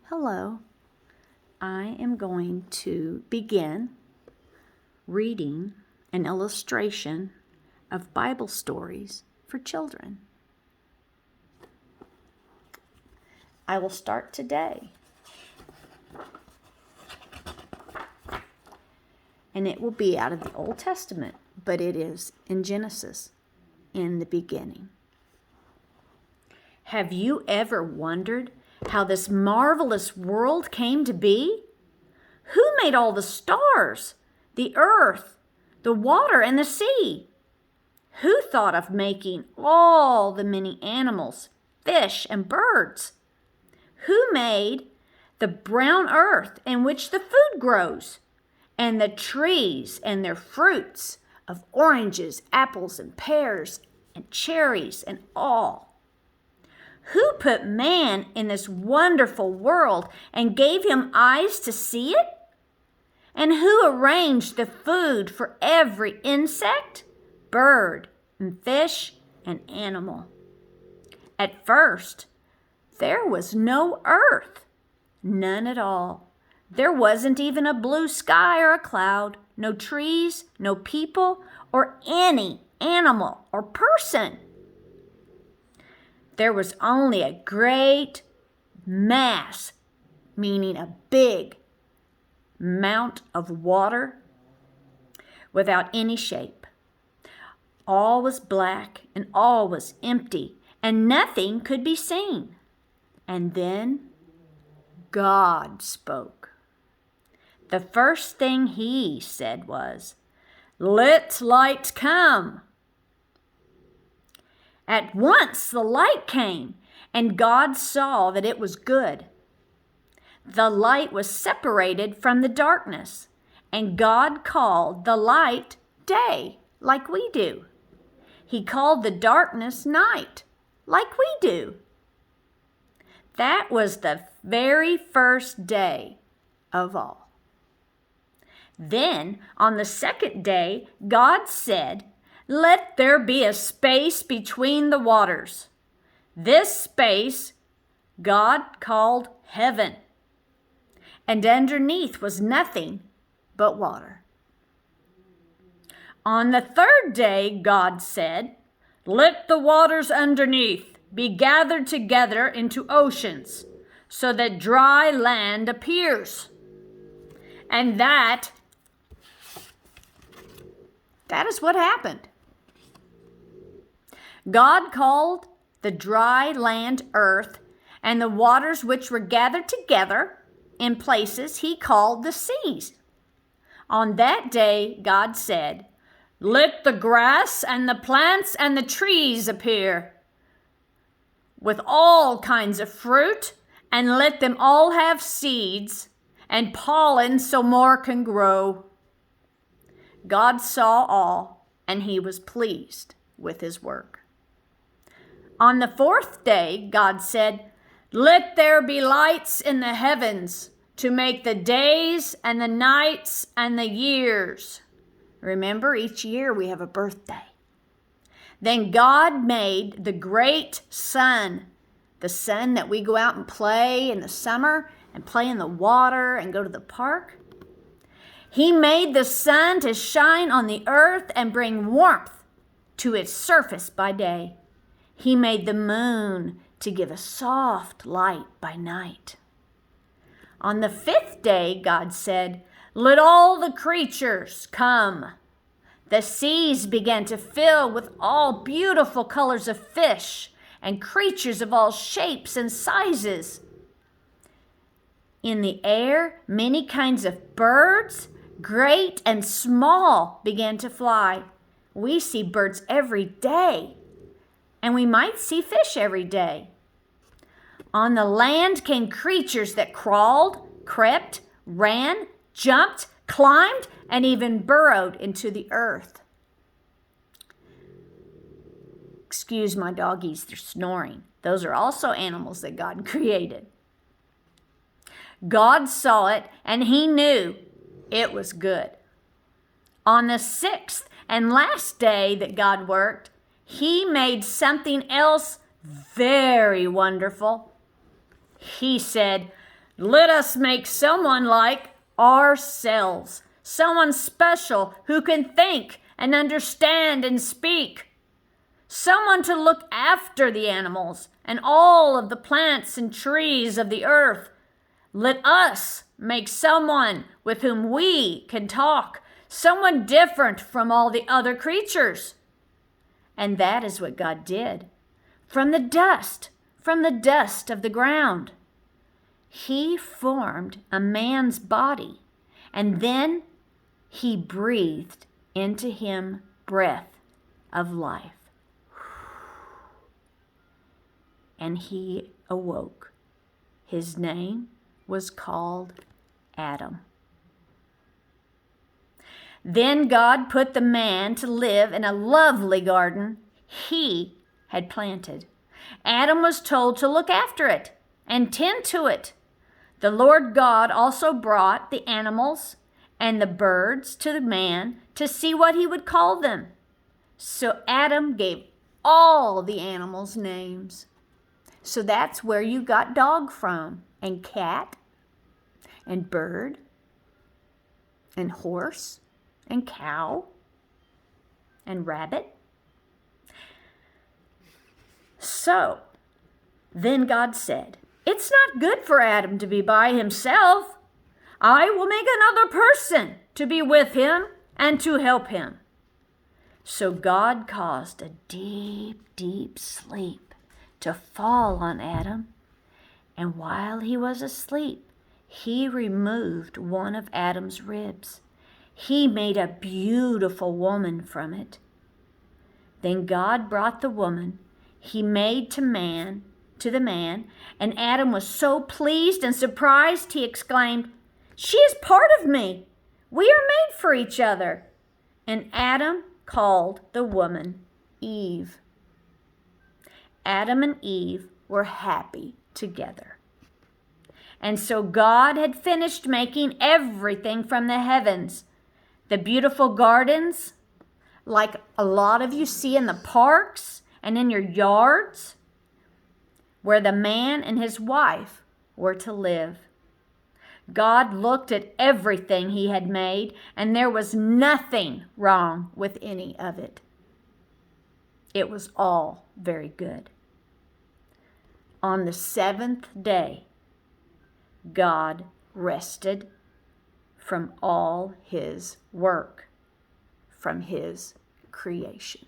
Hello, I am going to begin reading an illustration of Bible stories for children. I will start today, and it will be out of the Old Testament, but it is in Genesis, in the beginning. Have you ever wondered how this marvelous world came to be? Who made all the stars, the earth, the water, and the sea? Who thought of making all the many animals, fish, and birds? Who made the brown earth in which the food grows, and the trees and their fruits of oranges, apples, and pears, and cherries, and all? Who put man in this wonderful world and gave him eyes to see it? And who arranged the food for every insect, bird, and fish, and animal? At first, there was no earth, none at all. There wasn't even a blue sky or a cloud, no trees, no people, or any animal or person. There was only a great mass, meaning a big mount of water without any shape. All was black and all was empty, and nothing could be seen. And then God spoke. The first thing he said was, "Let light come." At once the light came, and God saw that it was good. The light was separated from the darkness, and God called the light day, like we do. He called the darkness night, like we do. That was the very first day of all. Then, on the second day, God said, "Let there be a space between the waters." This space God called heaven. And underneath was nothing but water. On the third day, God said, "Let the waters underneath be gathered together into oceans, so that dry land appears." And that is what happened. God called the dry land earth, and the waters which were gathered together in places he called the seas. On that day, God said, "Let the grass and the plants and the trees appear with all kinds of fruit, and let them all have seeds and pollen so more can grow." God saw all, and he was pleased with his work. On the fourth day, God said, "Let there be lights in the heavens to make the days and the nights and the years." Remember, each year we have a birthday. Then God made the great sun, the sun that we go out and play in the summer and play in the water and go to the park. He made the sun to shine on the earth and bring warmth to its surface by day. He made the moon to give a soft light by night. On the fifth day, God said, "Let all the creatures come." The seas began to fill with all beautiful colors of fish and creatures of all shapes and sizes. In the air, many kinds of birds, great and small, began to fly. We see birds every day, and we might see fish every day. On the land came creatures that crawled, crept, ran, jumped, climbed, and even burrowed into the earth. Excuse my doggies, they're snoring. Those are also animals that God created. God saw it, and he knew it was good. On the sixth and last day that God worked, he made something else very wonderful. He said, Let us make someone like ourselves, someone special who can think and understand and speak, someone to look after the animals and all of the plants and trees of the earth. Let us make someone with whom we can talk, someone different from all the other creatures. And that is what God did. From the dust of the ground, He formed a man's body, and then He breathed into him breath of life. And he awoke. His name was called Adam. Then God put the man to live in a lovely garden He had planted. Adam was told to look after it and tend to it. The Lord God also brought the animals and the birds to the man to see what he would call them. So Adam gave all the animals names. So that's where you got dog from, and cat, and bird, and horse, and cow, and rabbit. So then God said, "It's not good for Adam to be by himself. I will make another person to be with him and to help him." So God caused a deep, deep sleep to fall on Adam. And while he was asleep, He removed one of Adam's ribs. He made a beautiful woman from it. Then God brought the woman He made to the man, and Adam was so pleased and surprised, he exclaimed, "She is part of me. We are made for each other." And Adam called the woman Eve. Adam and Eve were happy together. And so God had finished making everything from the heavens. The beautiful gardens, like a lot of you see in the parks and in your yards, where the man and his wife were to live. God looked at everything He had made, and there was nothing wrong with any of it. It was all very good. On the seventh day, God rested from all His work, from His creation.